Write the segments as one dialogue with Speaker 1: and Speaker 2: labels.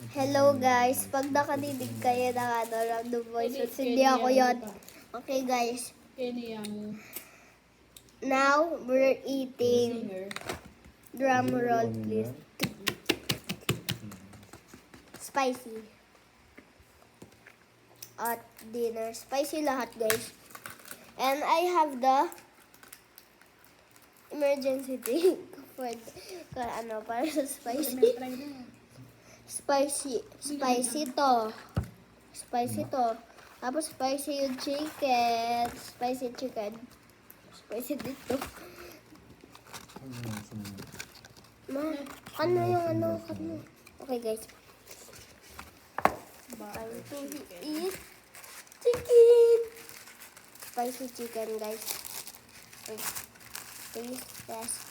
Speaker 1: Hello guys, pag nakadidig kayo ng random voice, hindi ako yun. Okay guys,
Speaker 2: Kenny ang
Speaker 1: now we're eating.
Speaker 2: singer.
Speaker 1: Drum roll please. Spicy. At dinner. Spicy lahat guys. And I have the emergency thing for para sa spicy.
Speaker 2: Try na.
Speaker 1: Spicy to. Spicy to. Tapos spicy yung chicken. Spicy chicken. Spicy dito. Ma, ano yung ano? Okay guys. Time to eat chicken. Spicy chicken guys. Taste test.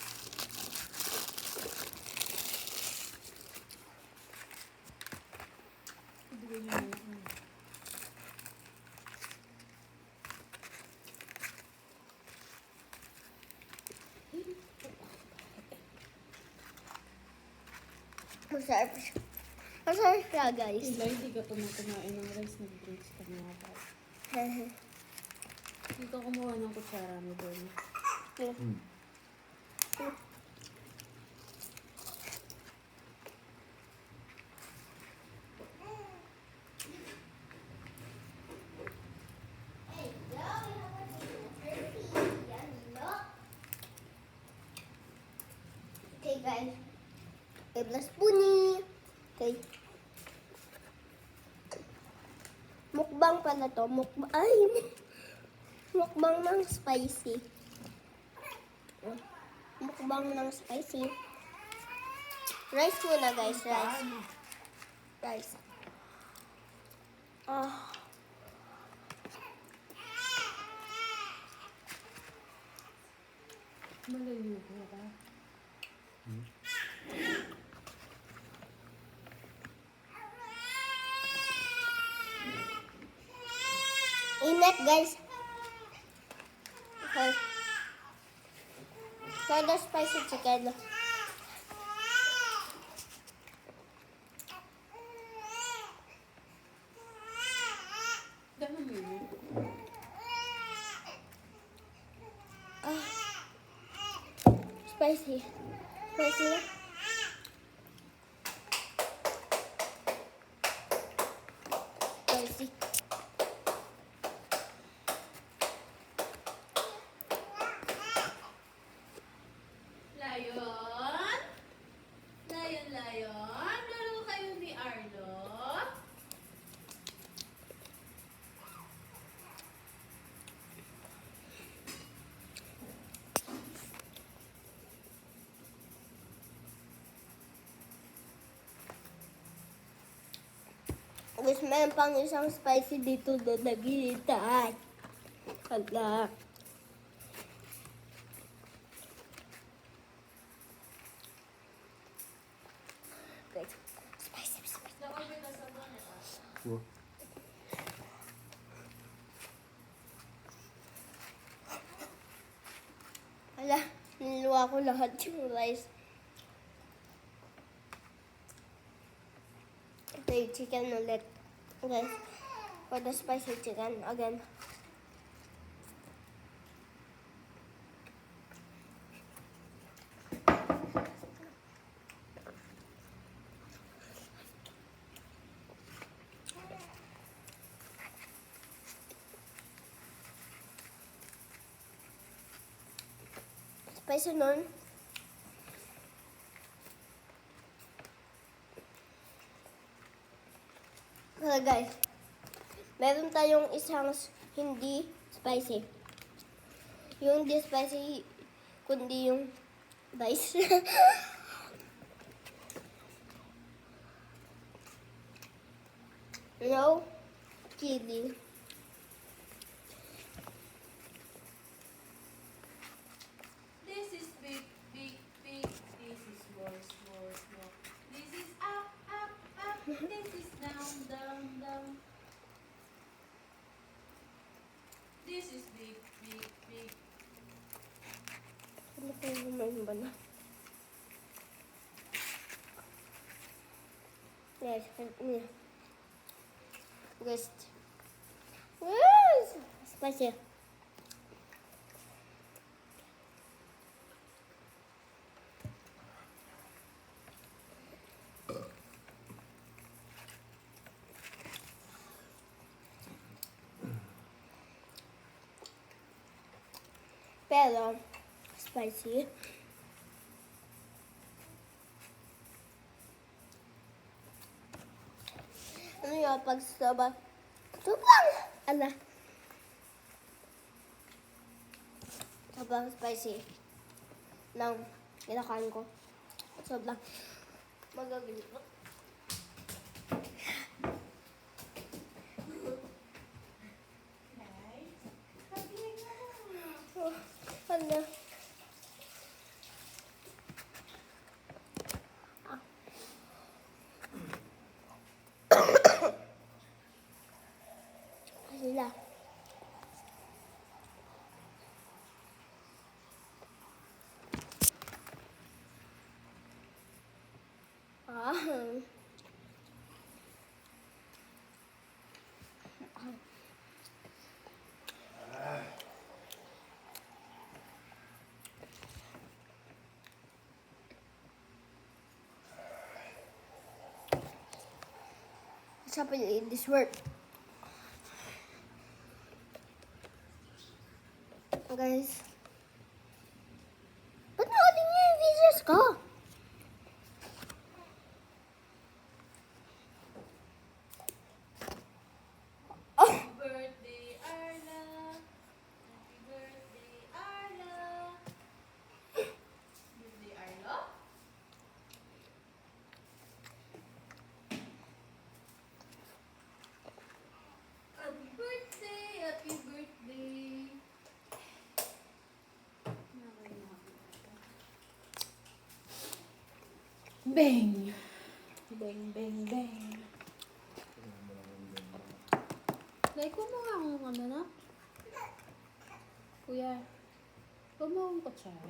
Speaker 1: Masarap siya. Masarap siya guys.
Speaker 2: Sila hindi ka kumain ng rice, nag-drinks ka nga pa. Hindi ka kumuha ng kutsara mo doon.
Speaker 1: Okay guys. Okay, plus puni. Okay. Mukbang pala to. Mukbang ng spicy. Mukbang ng spicy. Rice muna guys, rice. Rice. Ah.
Speaker 2: Malayo ko ka.
Speaker 1: Init guys. Okay. So the spicy chicken.
Speaker 2: Dahil mo yun.
Speaker 1: Spicy. Spicy na. Spicy.
Speaker 2: Layon? Layon? Laro kayo ni Arlo?
Speaker 1: Guys, meron pang isang spicy dito na naghihintay. Hala. Guys, spicy.
Speaker 2: Nakapit ka sa buwan ito.
Speaker 1: Hala, niluwa ko lahat yung rice. Okay, chicken ulit. Guys, for the spicy chicken again. Spicy nun. Okay guys, meron tayong isang hindi spicy. Yung hindi spicy, kundi yung rice. No chili.
Speaker 2: This is big. This is small. This is up. This is down. This is big.
Speaker 1: Ano pa yung ba na? Yes. Guys. Yes. Spicy. Pero, spicy. Ano yung pag sobrang ala. Sobrang spicy ng kinakain ko. Sobrang magagawin ko. Oh, ano? Sila. Ah. What's happening in this world? Guys. Ba't nakating niyo yung videos ko?
Speaker 2: Happy birthday, Arla. Happy birthday, Arla. Birthday, Arla. Happy birthday, happy birthday. Bang! Bang, bang, bang. Like, huwag mo nga akong ano na. Kuya, huwag mo akong kutsara.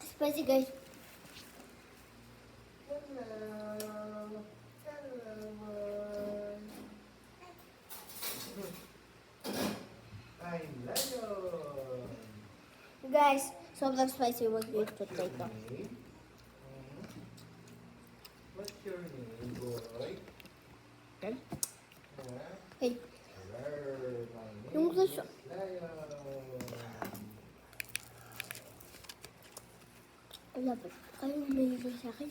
Speaker 1: Spicy guys.
Speaker 3: I'm Lion.
Speaker 1: Guys, sobrang spicy. Huwag yung potato.
Speaker 3: Name? What's your name, boy?
Speaker 1: Okay.
Speaker 3: Huh?
Speaker 1: Hey,
Speaker 3: Hello, my name
Speaker 1: Yung
Speaker 3: is
Speaker 1: gusto-
Speaker 3: Lion.
Speaker 1: wala ba? Kayo may sa akin?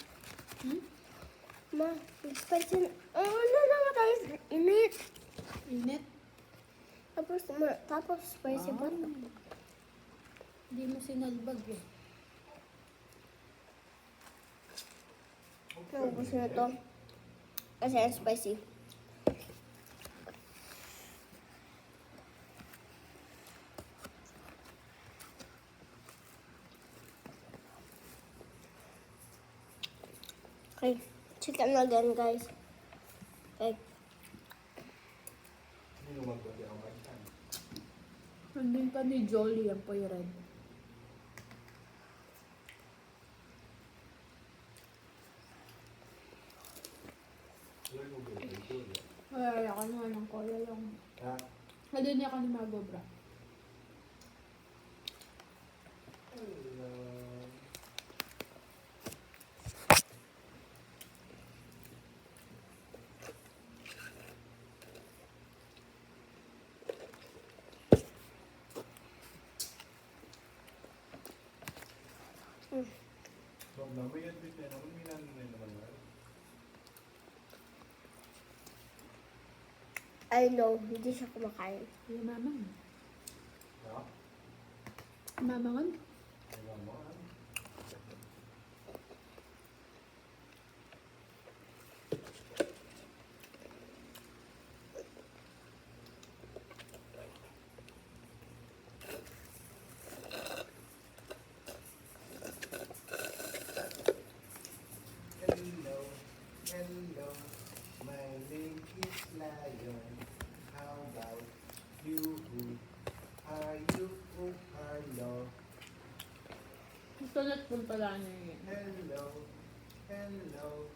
Speaker 1: Ma, spicy. Oh, ano na nga tayo? Init.
Speaker 2: Init?
Speaker 1: Tapos spicy pa.
Speaker 2: Hindi mo sinalbag eh.
Speaker 1: Ang gusto na to. Kasi ang spicy. Okay, chicken again guys. Okay.
Speaker 3: Hindi mo magbati ako mag-tan.
Speaker 2: Nandun pa ni Jolly ang Poy Red.
Speaker 3: Lord mo ba ito?
Speaker 2: Ay, ako naman ng kola lang.
Speaker 3: Ha?
Speaker 2: Nandun niya ako ni Magobra.
Speaker 3: Hello. Bang naman yan, bit na naman. Minano na naman na.
Speaker 1: I know, hindi siya kumakain.
Speaker 2: Ay, mamang.
Speaker 3: Ha?
Speaker 2: Mamangan?
Speaker 3: Ay, mama. Hello, hello, my name is Lion. How about you? Who are you? Who are you?
Speaker 2: Coconut full pala niya yun.
Speaker 3: Hello, hello,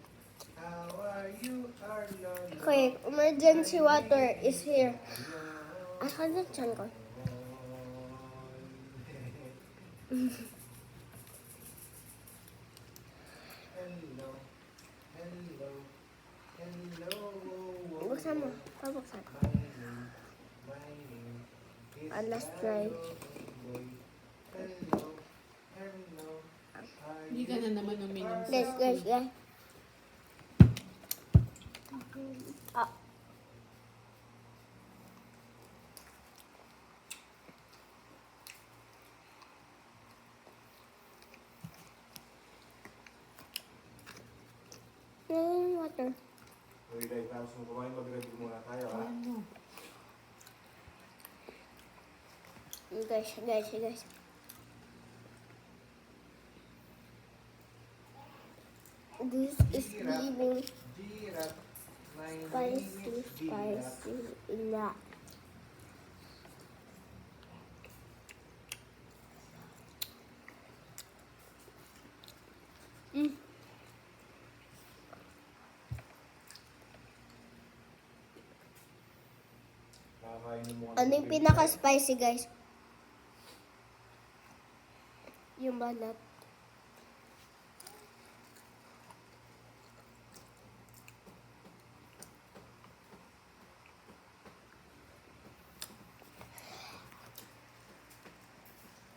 Speaker 3: how are you, Arlo?
Speaker 1: Okay, emergency water is here. Asan na dyan ko?
Speaker 3: Hello, hello, hello.
Speaker 1: Buksan mo. Pabuksan.
Speaker 3: My name is
Speaker 1: And let's try.
Speaker 3: Hello, hello.
Speaker 2: Hindi ka na naman uminom sa
Speaker 1: Guys, guys, guys. Ah. Water.
Speaker 3: Okay guys, tapos mo kumain, mag-ready muna tayo ha.
Speaker 2: Ano?
Speaker 1: Guys, guys, guys. This is giving
Speaker 3: Giraffe, my name
Speaker 1: spicy,
Speaker 3: is Giraffe.
Speaker 1: spicy ina. Mm.
Speaker 3: Kakainin mo
Speaker 1: Ano yung pinaka-spicy, guys? Yung balat.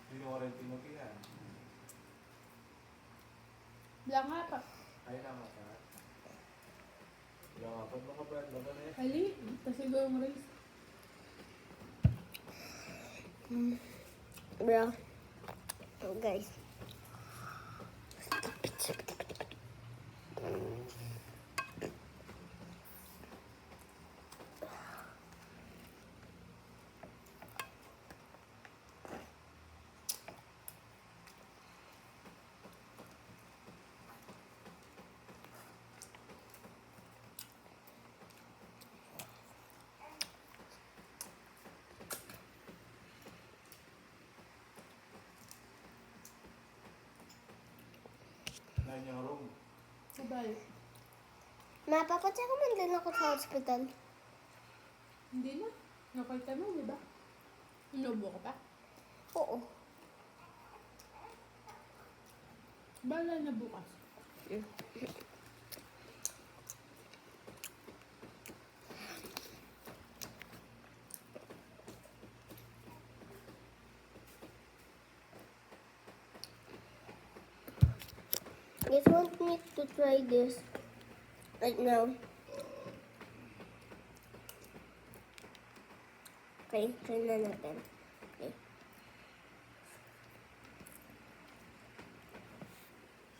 Speaker 3: Hindi mo rin tinutihan.
Speaker 2: Bilang nga pa.
Speaker 3: Ay lang ka. Ilang apat mo ka ba? Laban na yan.
Speaker 2: Ali, kasi yung rice.
Speaker 1: Bro. Oh, guys.
Speaker 3: Nine yung room.
Speaker 2: Sabay.
Speaker 1: Napapacheck ko man din ako sa hospital.
Speaker 2: Hindi na. Okay ka na, di ba? Inubo ka pa?
Speaker 1: Oo.
Speaker 2: Bala na bukas.
Speaker 1: You want me to try this right now? Okay, try na natin. Okay.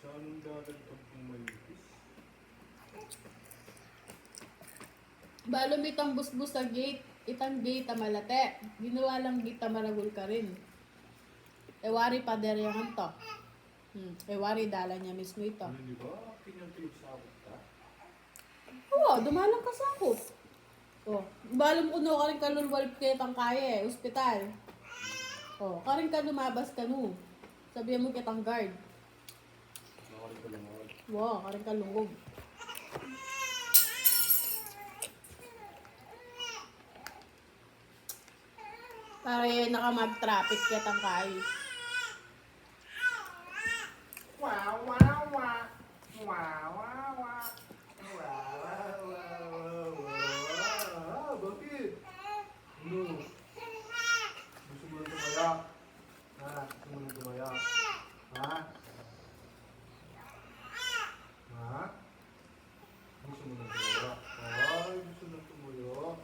Speaker 3: Saan ang dadagdag kong malipis?
Speaker 2: Balo mitang busbus sa gate. Itang gate malate. Ginawa lang gate maragul ka rin. Ewari pa der yung to. Ewari dala niya mismo ito.
Speaker 3: Ano di ba? Pinag-tiusabot ka?
Speaker 2: Oo, dumalang ka sa ako. Oh, balong kuno ka rin kalulwalp kitang kaya eh, ospital. Oh, ka rin ka lumabas ka no. Sabihan mo kitang guard.
Speaker 3: Nakari ko lang ako.
Speaker 2: Wow, ka rin ka lungog. Para yun nakamag-traffic kitang kaya.
Speaker 3: Wow, wow, wow. Wow, wow, wow. Wow, wow, wow, wow. Bakit? Ano? Gusto mo lang tumaya? Ha? Gusto mo lang tumaya? Ha? Ha? Gusto mo lang tumaya? Ay, gusto lang tumaya.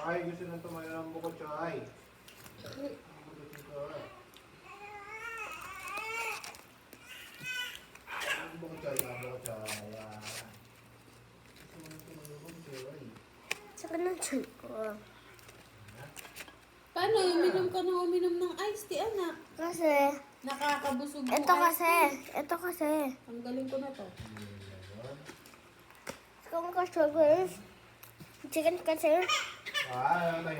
Speaker 3: Ay, gusto lang tumaya ng buko chay.
Speaker 1: Saka na dyan ko.
Speaker 2: Paano? Uminom ka ng uminom ng iced tea, anak.
Speaker 1: Kasi,
Speaker 2: Nakakabusog yung
Speaker 1: ito
Speaker 2: iced
Speaker 1: kasi,
Speaker 2: tea.
Speaker 1: ito kasi.
Speaker 2: Ang galing ko na to.
Speaker 1: Kung ka-sugar, chicken kasi.
Speaker 3: Tayo na.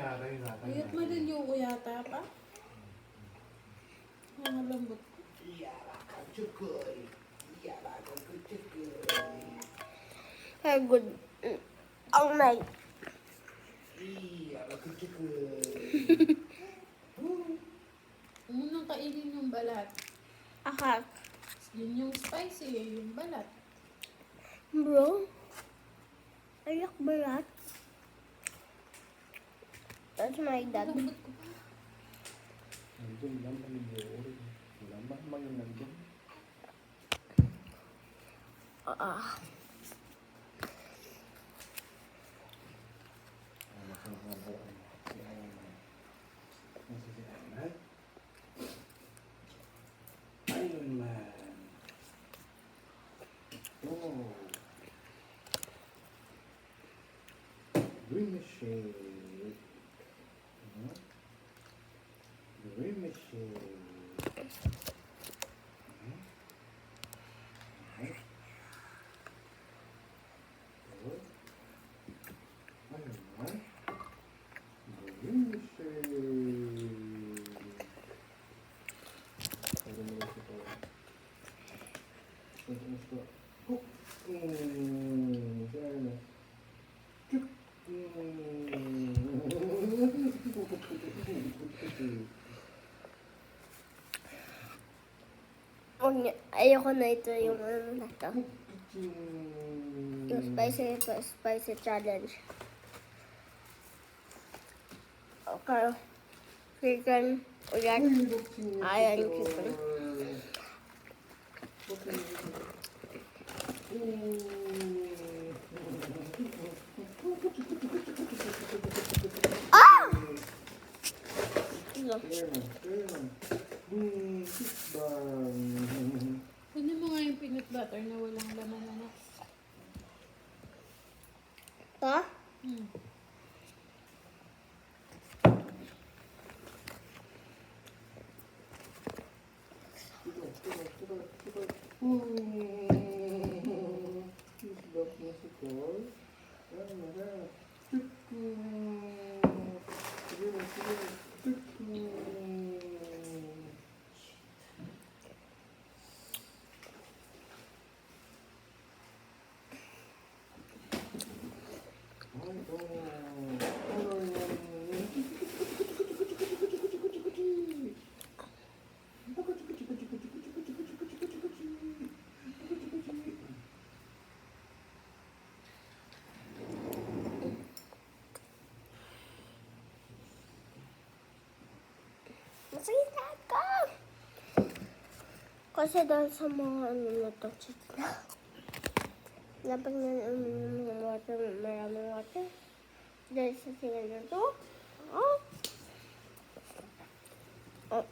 Speaker 2: Ayot mo din yung uyata pa. Ang lambot.
Speaker 1: Very good. Ang night.
Speaker 2: Unang kainin yung balat.
Speaker 1: Akak.
Speaker 2: Yun yung spicy, yung balat.
Speaker 1: Bro. Ayak balat. That's my dad.
Speaker 2: Lambot ko pa.
Speaker 3: Nandun lang ang libre. Wala mang yung nandun.
Speaker 1: Ah.
Speaker 3: Iron Man. Oh. Dream machine. Dream machine.
Speaker 1: Ayoko na ito yung ano na to. Yung spicy challenge. Okay. Chicken. Ulit. Ayan chicken. Ah!
Speaker 2: Kunin mo nga yung peanut butter na walang laman na.
Speaker 1: To? Masakita ka! Kasi dahil sa mga ano na to, chicken. Dapat na ng water, maraming water. Dahil sa sila na to. Oh! Oh.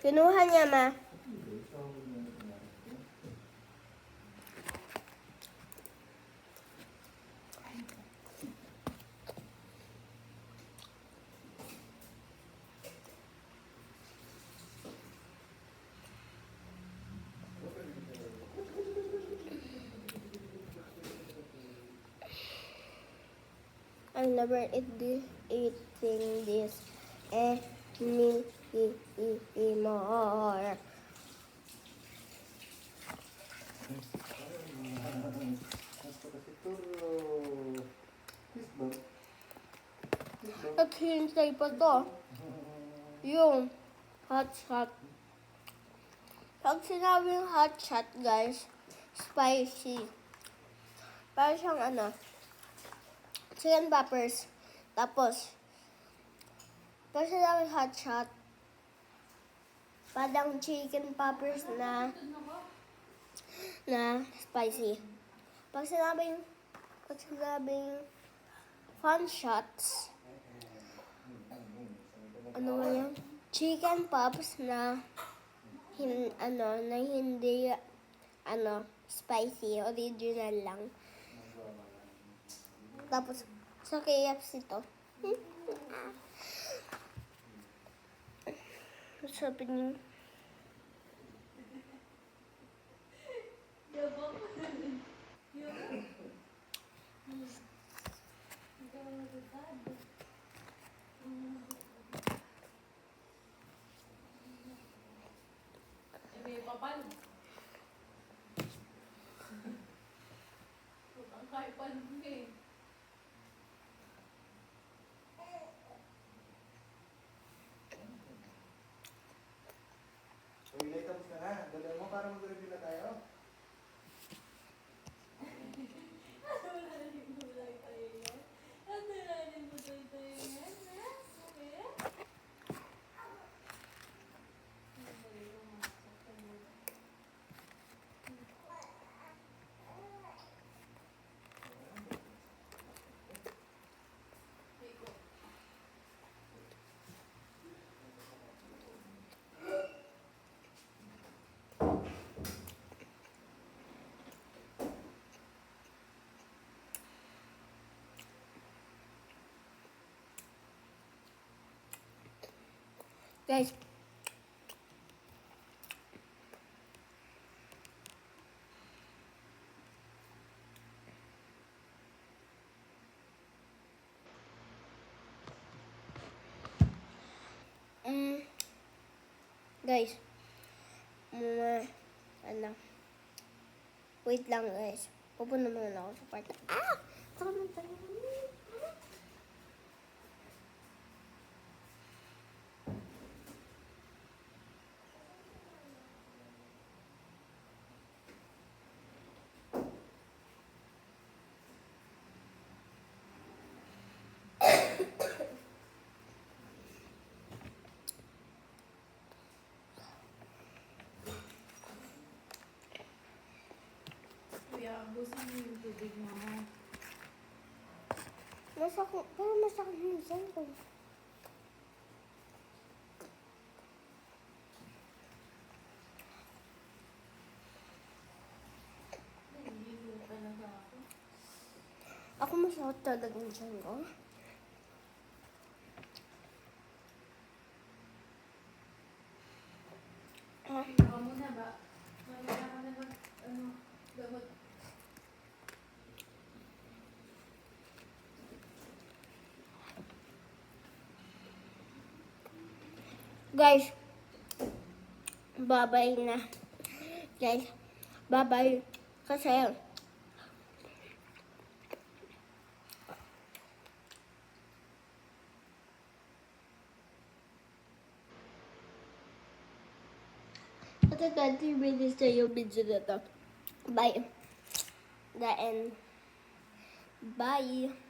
Speaker 1: Kinuha niya, ma. I'll never eating this anymore. At hintay pa to. Yung hot shot. Pag sinabing hot shot, guys, spicy. Parang siyang ano, chicken peppers. Tapos, parang sinabi hot shot. Parang chicken peppers na spicy. Pag sinabing fun shots, ano nga yan? Chicken pops na hindi spicy, original lang. Tapos sa KFC to. Sabi niyo,
Speaker 2: May papal. Ang kaya pa eh.
Speaker 3: Uy, Nay, tapos ka na. Dali mo para mag-review na tayo.
Speaker 1: guys, guys, wait lang guys. Pupunta muna ako sa part. Tama.
Speaker 2: Kuya, busin mo yung tubig mo.
Speaker 1: Masakit yung cellphone.
Speaker 2: Hindi mo talaga ako.
Speaker 1: Ako masakit talaga yung cellphone.
Speaker 2: Baka mo na ba? Mamaya ka na gamot.
Speaker 1: Guys, bye-bye na. Guys, bye-bye. Kasi, kasi 20 minutes na yung video na to. Bye. The end. Bye.